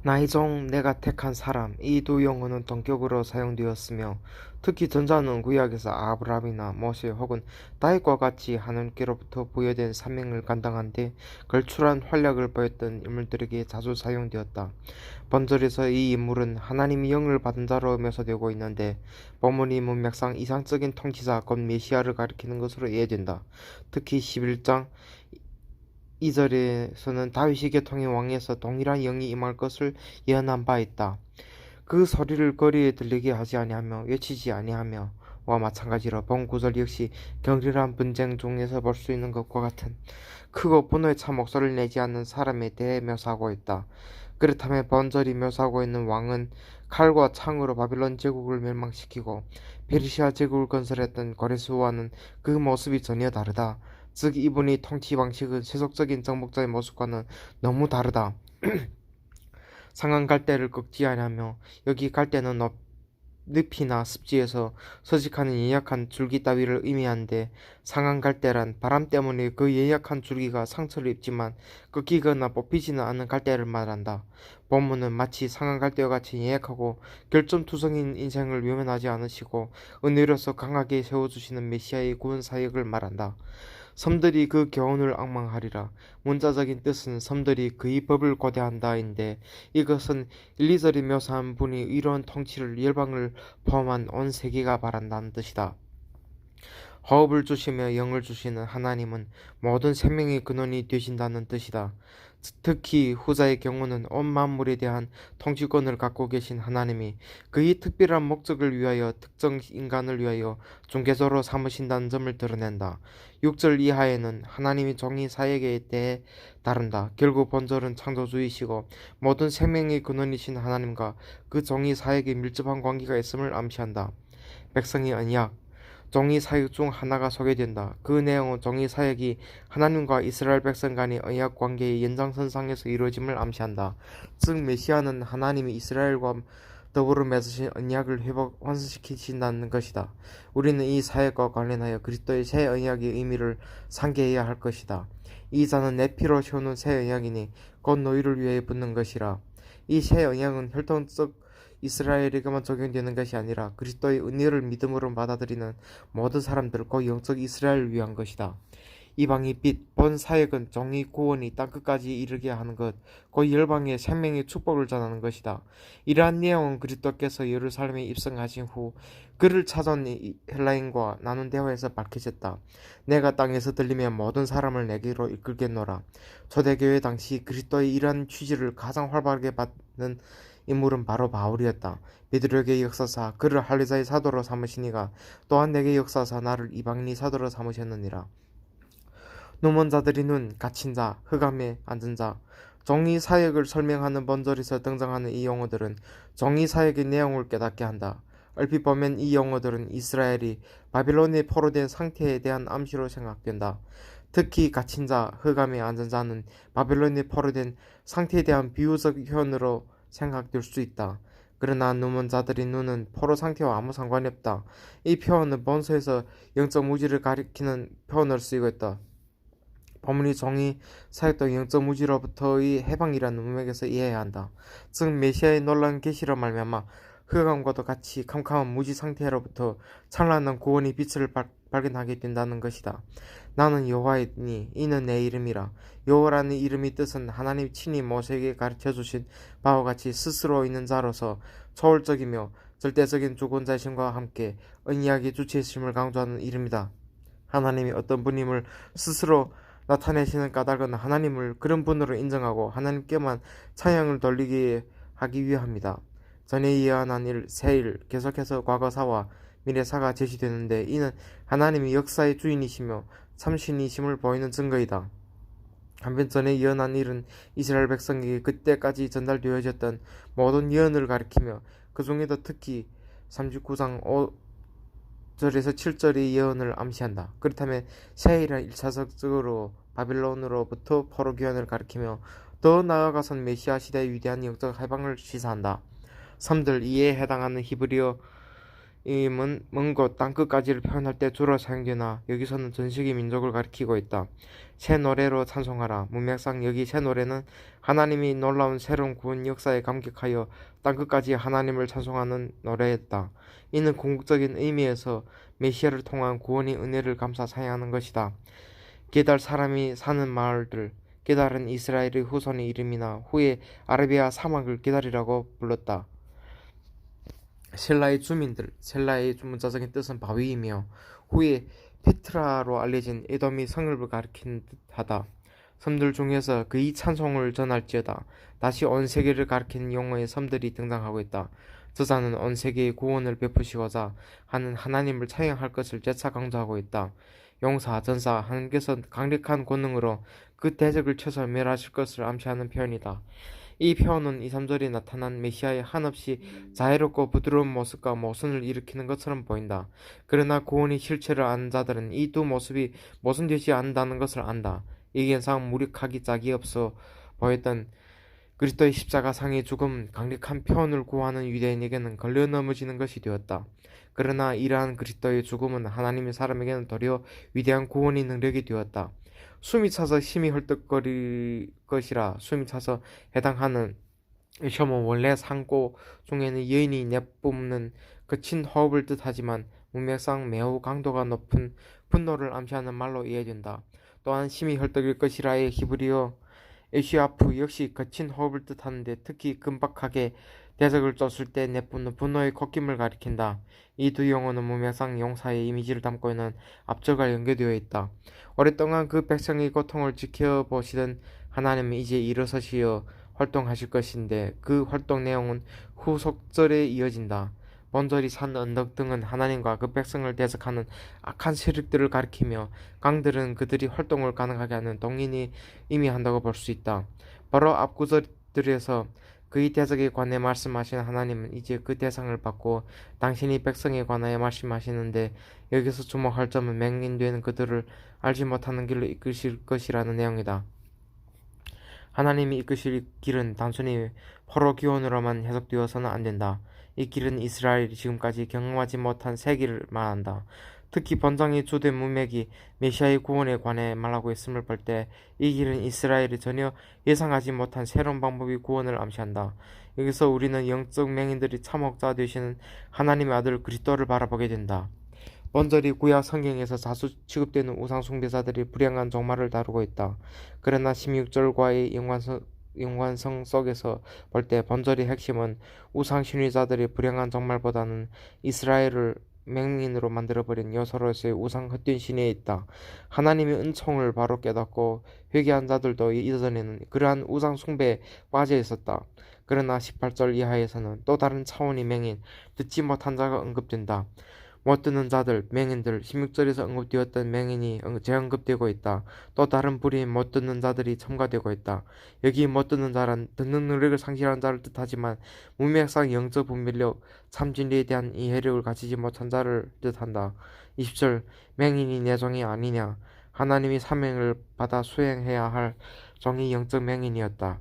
나의 종 내가 택한 사람 이 두 용어는 동격으로 사용되었으며 특히 전자는 구약에서 아브라함이나 모세 혹은 다윗과 같이 하나님께로부터 부여된 사명을 감당한 데 걸출한 활약을 보였던 인물들에게 자주 사용되었다. 본절에서 이 인물은 하나님의 영을 받은 자로 묘사되고 있는데 본문이 문맥상 이상적인 통치자 곧 메시아를 가리키는 것으로 이해된다. 특히 11장 2절에서는 다윗이 계통의 왕에서 동일한 영이 임할 것을 예언한 바 있다. 그 소리를 거리에 들리게 하지 아니하며 외치지 아니하며 와 마찬가지로 본 구절 역시 격렬한 분쟁 중에서 볼 수 있는 것과 같은 크고 분노에 차 목소리를 내지 않는 사람에 대해 묘사하고 있다. 그렇다면 본절이 묘사하고 있는 왕은 칼과 창으로 바빌론 제국을 멸망시키고 페르시아 제국을 건설했던 고레스와는 그 모습이 전혀 다르다. 즉 이분이 통치 방식은 세속적인 정복자의 모습과는 너무 다르다. 상한 갈대를 꺾지 아니하며 여기 갈대는 늪이나 습지에서 서식하는 연약한 줄기 따위를 의미하는데 상한 갈대란 바람 때문에 그 연약한 줄기가 상처를 입지만 꺾이거나 뽑히지는 않는 갈대를 말한다. 본문은 마치 상한 갈대와 같이 연약하고 결점투성인 인생을 외면하지 않으시고 은혜로서 강하게 세워주시는 메시아의 구원 사역을 말한다. 섬들이 그 교훈을 앙망하리라. 문자적인 뜻은 섬들이 그의 법을 고대한다인데 이것은 1, 2절이 묘사한 분이 이러한 통치를 열방을 포함한 온 세계가 바란다는 뜻이다. 호흡을 주시며 영을 주시는 하나님은 모든 생명의 근원이 되신다는 뜻이다. 특히 후자의 경우는 온 만물에 대한 통치권을 갖고 계신 하나님이 그의 특별한 목적을 위하여 특정 인간을 위하여 중개소로 삼으신다는 점을 드러낸다. 6절 이하에는 하나님이 종이 사역에 대해 다룬다. 결국 본절은 창조주이시고 모든 생명의 근원이신 하나님과 그 종이 사역에 밀접한 관계가 있음을 암시한다. 백성의 언약 종이 사역 중 하나가 소개된다. 그 내용은 종이 사역이 하나님과 이스라엘 백성 간의 언약 관계의 연장선상에서 이루어짐을 암시한다. 즉 메시아는 하나님이 이스라엘과 더불어 맺으신 언약을 완성시키신다는 것이다. 우리는 이 사역과 관련하여 그리스도의 새 언약의 의미를 상기해야 할 것이다. 이 자는 내 피로 세우는 새 언약이니 곧 너희를 위해 붙는 것이라. 이 새 언약은 혈통적 이스라엘에게만 적용되는 것이 아니라 그리스도의 은혜를 믿음으로 받아들이는 모든 사람들, 곧 영적 이스라엘을 위한 것이다. 이방의 빛, 본 사역은 종의 구원이 땅끝까지 이르게 하는 것, 곧 열방의 생명의 축복을 전하는 것이다. 이러한 내용은 그리스도께서 예루살렘에 입성하신 후 그를 찾아온 헬라인과 나눈 대화에서 밝혀졌다. 내가 땅에서 들리면 모든 사람을 내게로 이끌겠노라. 초대교회 당시 그리스도의 이러한 취지를 가장 활발하게 받는 인물은 바로 바울이었다. 베드로에게 역사사 그를 할례자의 사도로 삼으시니가 또한 내게 역사사 나를 이방인의 사도로 삼으셨느니라. 누먼 자들이 눈, 갇힌 자, 흑암에 앉은 자, 종이 사역을 설명하는 본절에서 등장하는 이 용어들은 종이 사역의 내용을 깨닫게 한다. 얼핏 보면 이 용어들은 이스라엘이 바빌론에 포로된 상태에 대한 암시로 생각된다. 특히 갇힌 자, 흑암에 앉은 자는 바빌론에 포로된 상태에 대한 비유적 표현으로 생각될 수 있다. 그러나 누먼 자들의 눈은 포로 상태와 아무 상관이 없다. 이 표현은 본서에서 영적 무지를 가리키는 표현으로 쓰이고 있다. 본문이 종이 사역도 영적 무지로부터의 해방이라는 문맥에서 이해해야 한다. 즉 메시아의 놀라운 계시로 말미암아 흑암과도 같이 캄캄한 무지 상태로부터 찬란한 구원의 빛을 발견하게 된다는 것이다. 나는 여호와이니 이는 내 이름이라. 여호와라는 이름의 뜻은 하나님 친히 모세에게 가르쳐주신 바와 같이 스스로 있는 자로서 초월적이며 절대적인 주권자심과 함께 언약의 주체심을 강조하는 이름이다. 하나님이 어떤 분임을 스스로 나타내시는 까닭은 하나님을 그런 분으로 인정하고 하나님께만 찬양을 돌리게 하기 위함이다. 전에 예언한 일, 새 일, 계속해서 과거사와 미래사가 제시되는데 이는 하나님이 역사의 주인이시며 참신이심을 보이는 증거이다. 한편 전에 예언한 일은 이스라엘 백성에게 그때까지 전달되어졌던 모든 예언을 가리키며 그 중에도 특히 39장 5절에서 7절의 예언을 암시한다. 그렇다면 새해일은 1차적으로 바빌론으로부터 포로 귀환을 가리키며 더 나아가선 메시아 시대의 위대한 영적 해방을 시사한다. 3들 이에 해당하는 히브리어 임은 먼 곳 땅끝까지를 표현할 때 주로 사용되나 여기서는 전 세계 민족을 가리키고 있다. 새 노래로 찬송하라. 문맥상 여기 새 노래는 하나님이 놀라운 새로운 구원 역사에 감격하여 땅끝까지 하나님을 찬송하는 노래였다. 이는 궁극적인 의미에서 메시아를 통한 구원의 은혜를 감사 사용하는 것이다. 게달 사람이 사는 마을들, 게달은 이스라엘의 후손의 이름이나 후에 아라비아 사막을 게달이라고 불렀다. 셀라의 주민들, 셀라의 문자적인 뜻은 바위이며 후에 페트라로 알려진 에돔이 성읍을 가리키는 듯하다. 섬들 중에서 그의 찬송을 전할지어다. 다시 온 세계를 가리키는 용어의 섬들이 등장하고 있다. 저자는 온 세계의 구원을 베푸시고자 하는 하나님을 찬양할 것을 재차 강조하고 있다. 용사, 전사, 하나님께서 강력한 권능으로 그 대적을 쳐서 멸하실 것을 암시하는 표현이다. 이 표현은 2, 3절에 나타난 메시아의 한없이 자애롭고 부드러운 모습과 모순을 일으키는 것처럼 보인다. 그러나 구원의 실체를 아는 자들은 이 두 모습이 모순되지 않는다는 것을 안다. 이 현상은 무력하기 짝이 없어 보였던 그리스도의 십자가상의 죽음, 강력한 표현을 구하는 유대인에게는 걸려 넘어지는 것이 되었다. 그러나 이러한 그리스도의 죽음은 하나님의 사람에게는 도리어 위대한 구원의 능력이 되었다. 숨이 차서 심히 헐떡거릴 것이라. 숨이 차서 해당하는 시험은 원래 상고 중에는 여인이 내뿜는 거친 호흡을 뜻하지만 문맥상 매우 강도가 높은 분노를 암시하는 말로 이해된다. 또한 심히 헐떡일 것이라의 히브리어 에시아프 역시 거친 호흡을 뜻하는데 특히 긴박하게 대적을 쫓을 때 내뿜는 분노의 콧김을 가리킨다. 이 두 용어는 문맥상 용사의 이미지를 담고 있는 앞절과 연계되어 있다. 오랫동안 그 백성의 고통을 지켜보시던 하나님은 이제 일어서시어 활동하실 것인데 그 활동 내용은 후속절에 이어진다. 본절이 산 언덕 등은 하나님과 그 백성을 대적하는 악한 세력들을 가리키며 강들은 그들이 활동을 가능하게 하는 동인이 의미한다고 볼 수 있다. 바로 앞구절들에서 그의 대적에 관해 말씀하신 하나님은 이제 그 대상을 받고 당신이 백성에 관하여 말씀하시는데 여기서 주목할 점은 맹인되는 그들을 알지 못하는 길로 이끄실 것이라는 내용이다. 하나님이 이끄실 길은 단순히 포로 기원으로만 해석되어서는 안 된다. 이 길은 이스라엘이 지금까지 경험하지 못한 새 길을 말한다. 특히 본장의 주된 문맥이 메시아의 구원에 관해 말하고 있음을 볼 때 이 길은 이스라엘이 전혀 예상하지 못한 새로운 방법의 구원을 암시한다. 여기서 우리는 영적 맹인들이 참혹자 되시는 하나님의 아들 그리스도를 바라보게 된다. 본절이 구약 성경에서 자주 취급되는 우상 숭배자들이 불행한 종말을 다루고 있다. 그러나 16절과의 연관성 속에서 볼 때 본절의 핵심은 우상 신의자들의 불행한 종말보다는 이스라엘을 맹인으로 만들어버린 요소로서의 우상 헛된 신에 있다. 하나님의 은총을 바로 깨닫고 회개한 자들도 이전에는 그러한 우상 숭배에 빠져 있었다. 그러나 18절 이하에서는 또 다른 차원의 맹인, 듣지 못한 자가 언급된다. 못 듣는 자들, 맹인들, 16절에서 언급되었던 맹인이 재언급되고 있다. 또 다른 부류인 못 듣는 자들이 첨가되고 있다. 여기 못 듣는 자란 듣는 능력을 상실한 자를 뜻하지만 문맥상 영적 분별력, 참 진리에 대한 이해력을 가지지 못한 자를 뜻한다. 20절, 맹인이 내 종이 아니냐. 하나님이 사명을 받아 수행해야 할 종이 영적 맹인이었다.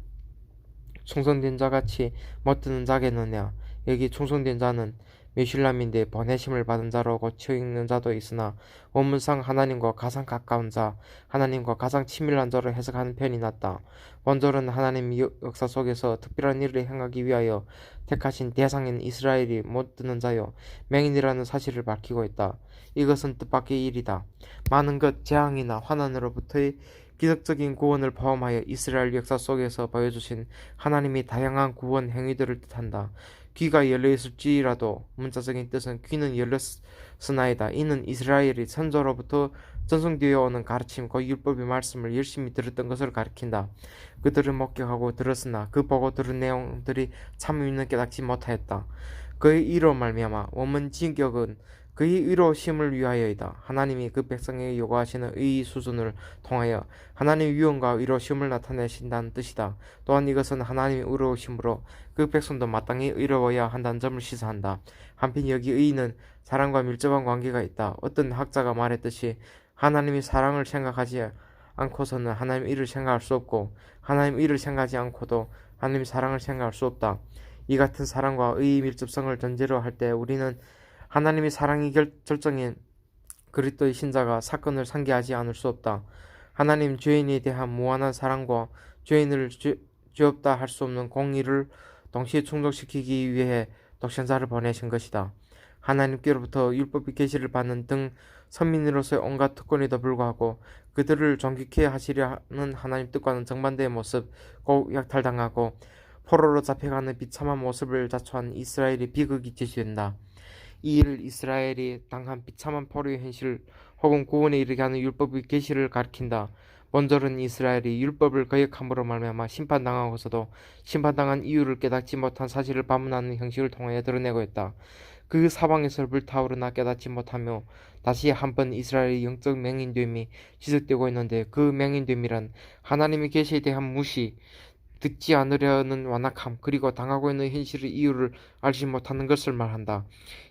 충성된 자같이 못 듣는 자겠느냐. 여기 충성된 자는 메슐람인데 보내심을 받은 자로 고쳐 읽는 자도 있으나 원문상 하나님과 가장 가까운 자, 하나님과 가장 친밀한 자로 해석하는 편이 낫다. 원절은 하나님 역사 속에서 특별한 일을 행하기 위하여 택하신 대상인 이스라엘이 못 듣는 자요 맹인이라는 사실을 밝히고 있다. 이것은 뜻밖의 일이다. 많은 것, 재앙이나 환난으로부터의 기적적인 구원을 포함하여 이스라엘 역사 속에서 보여주신 하나님의 다양한 구원 행위들을 뜻한다. 귀가 열려있을지라도 문자적인 뜻은 귀는 열렸으나이다. 이는 이스라엘이 선조로부터 전송되어 오는 가르침, 그 율법의 말씀을 열심히 들었던 것을 가리킨다. 그들을 목격하고 들었으나 그 보고 들은 내용들이 참 있는 깨닫지 못하였다. 그의 이로 말미암아 원문 진격은 그의 의로우심을 위하여이다. 하나님이 그 백성에게 요구하시는 의의 수준을 통하여 하나님의 유언과 의로우심을 나타내신다는 뜻이다. 또한 이것은 하나님의 의로우심으로 그 백성도 마땅히 의로워야 한다는 점을 시사한다. 한편 여기 의는 사랑과 밀접한 관계가 있다. 어떤 학자가 말했듯이 하나님이 사랑을 생각하지 않고서는 하나님 의를 생각할 수 없고 하나님 의를 생각하지 않고도 하나님 사랑을 생각할 수 없다. 이 같은 사랑과 의의 밀접성을 전제로 할 때 우리는 하나님의 사랑이 절정인 그리스도의 신자가 사건을 상기하지 않을 수 없다. 하나님 죄인에 대한 무한한 사랑과 죄인을 죄없다 할 수 없는 공의를 동시에 충족시키기 위해 독생자를 보내신 것이다. 하나님께로부터 율법의 계시를 받는 등 선민으로서의 온갖 특권에도 불구하고 그들을 존귀케 하시려는 하나님 뜻과는 정반대의 모습, 곧 약탈당하고 포로로 잡혀가는 비참한 모습을 자초한 이스라엘의 비극이 제시된다. 이 일을 이스라엘이 당한 비참한 포로의 현실 혹은 구원에 이르게 하는 율법의 계시를 가리킨다. 먼저는 이스라엘이 율법을 거역함으로 말미암아 심판당하고서도 심판당한 이유를 깨닫지 못한 사실을 반문하는 형식을 통하여 드러내고 있다. 그 사방에서 불타오르나 깨닫지 못하며 다시 한번 이스라엘의 영적 맹인됨이 지속되고 있는데, 그 맹인됨이란 하나님의 계시에 대한 무시, 듣지 않으려는 완악함, 그리고 당하고 있는 현실의 이유를 알지 못하는 것을 말한다.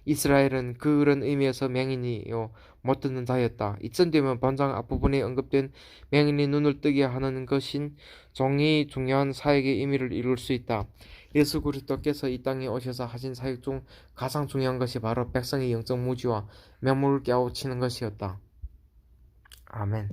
이스라엘은 그런 의미에서 맹인이요 못 듣는 자였다. 이쯤되면 본장 앞부분에 언급된 맹인이 눈을 뜨게 하는 것인 종이 중요한 사역의 의미를 이룰 수 있다. 예수 그리스도께서 이 땅에 오셔서 하신 사역 중 가장 중요한 것이 바로 백성의 영적 무지와 명목을 깨우치는 것이었다. 아멘.